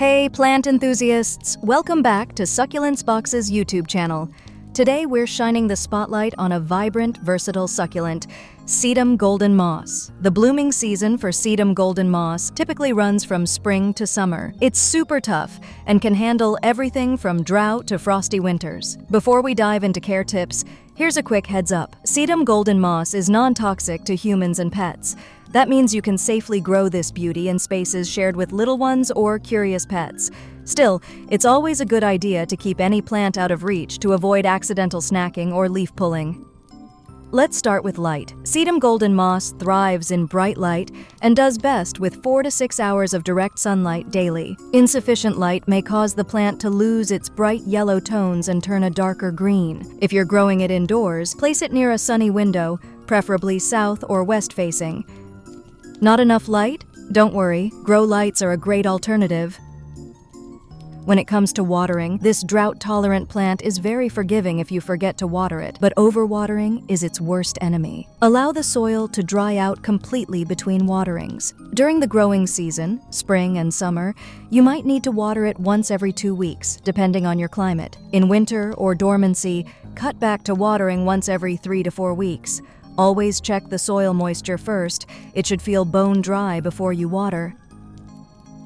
Hey plant enthusiasts, welcome back to Succulents Box's YouTube channel. Today we're shining the spotlight on a vibrant, versatile succulent, Sedum Golden Moss. The blooming season for Sedum Golden Moss typically runs from spring to summer. It's super tough and can handle everything from drought to frosty winters. Before we dive into care tips, here's a quick heads up. Sedum Golden Moss is non-toxic to humans and pets. That means you can safely grow this beauty in spaces shared with little ones or curious pets. Still, it's always a good idea to keep any plant out of reach to avoid accidental snacking or leaf pulling. Let's start with light. Sedum Golden Moss thrives in bright light and does best with 4 to 6 hours of direct sunlight daily. Insufficient light may cause the plant to lose its bright yellow tones and turn a darker green. If you're growing it indoors, place it near a sunny window, preferably south or west facing. Not enough light? Don't worry, grow lights are a great alternative. When it comes to watering, this drought-tolerant plant is very forgiving if you forget to water it, but overwatering is its worst enemy. Allow the soil to dry out completely between waterings. During the growing season, spring and summer, you might need to water it once every 2 weeks, depending on your climate. In winter or dormancy, cut back to watering once every 3 to 4 weeks. Always check the soil moisture first. It should feel bone dry before you water.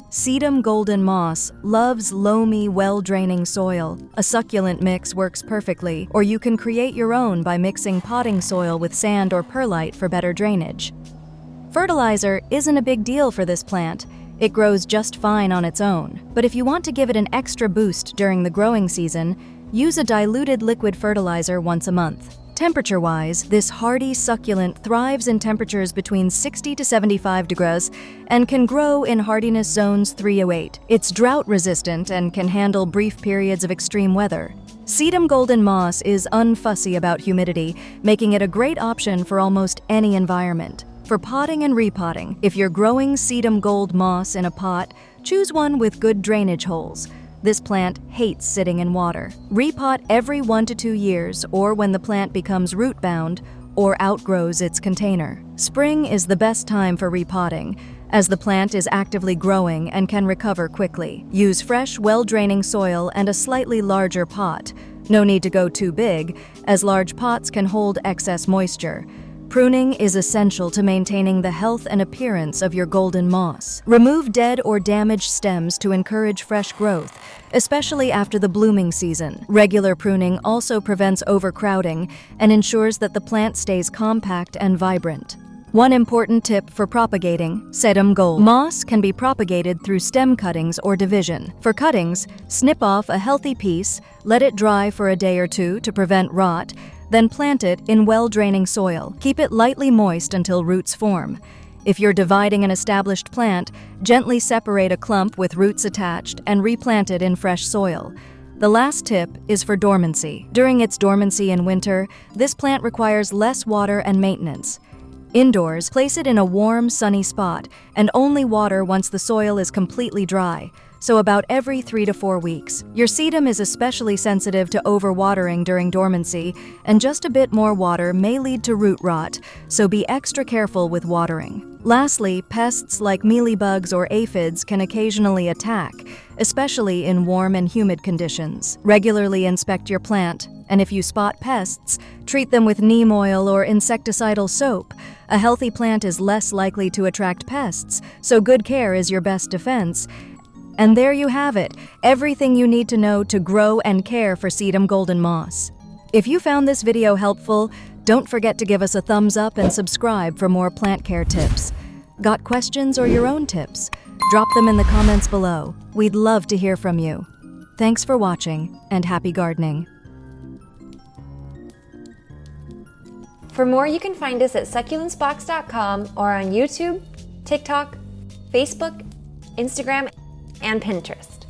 Sedum Golden Moss loves loamy, well-draining soil. A succulent mix works perfectly, or you can create your own by mixing potting soil with sand or perlite for better drainage. Fertilizer isn't a big deal for this plant. It grows just fine on its own. But if you want to give it an extra boost during the growing season, use a diluted liquid fertilizer once a month. Temperature-wise, this hardy succulent thrives in temperatures between 60 to 75 degrees and can grow in hardiness zones 308. It's drought-resistant and can handle brief periods of extreme weather. Sedum Golden Moss is unfussy about humidity, making it a great option for almost any environment. For potting and repotting, if you're growing Sedum Gold Moss in a pot, choose one with good drainage holes. This plant hates sitting in water. Repot every 1 to 2 years or when the plant becomes root-bound or outgrows its container. Spring is the best time for repotting, as the plant is actively growing and can recover quickly. Use fresh, well-draining soil and a slightly larger pot. No need to go too big, as large pots can hold excess moisture. Pruning is essential to maintaining the health and appearance of your golden moss. Remove dead or damaged stems to encourage fresh growth, especially after the blooming season. Regular pruning also prevents overcrowding and ensures that the plant stays compact and vibrant. One important tip for propagating, Sedum Gold Moss can be propagated through stem cuttings or division. For cuttings, snip off a healthy piece, let it dry for a day or two to prevent rot, then plant it in well-draining soil. Keep it lightly moist until roots form. If you're dividing an established plant, gently separate a clump with roots attached and replant it in fresh soil. The last tip is for dormancy. During its dormancy in winter, this plant requires less water and maintenance. Indoors, place it in a warm, sunny spot and only water once the soil is completely dry, so about every 3 to 4 weeks. Your sedum is especially sensitive to overwatering during dormancy, and just a bit more water may lead to root rot, so be extra careful with watering. Lastly, pests like mealybugs or aphids can occasionally attack, especially in warm and humid conditions. Regularly inspect your plant, and if you spot pests, treat them with neem oil or insecticidal soap. A healthy plant is less likely to attract pests, so good care is your best defense. And there you have it, everything you need to know to grow and care for Sedum Golden Moss. If you found this video helpful, don't forget to give us a thumbs up and subscribe for more plant care tips. Got questions or your own tips? Drop them in the comments below. We'd love to hear from you. Thanks for watching, and happy gardening. For more, you can find us at succulentsbox.com or on YouTube, TikTok, Facebook, Instagram, and Pinterest.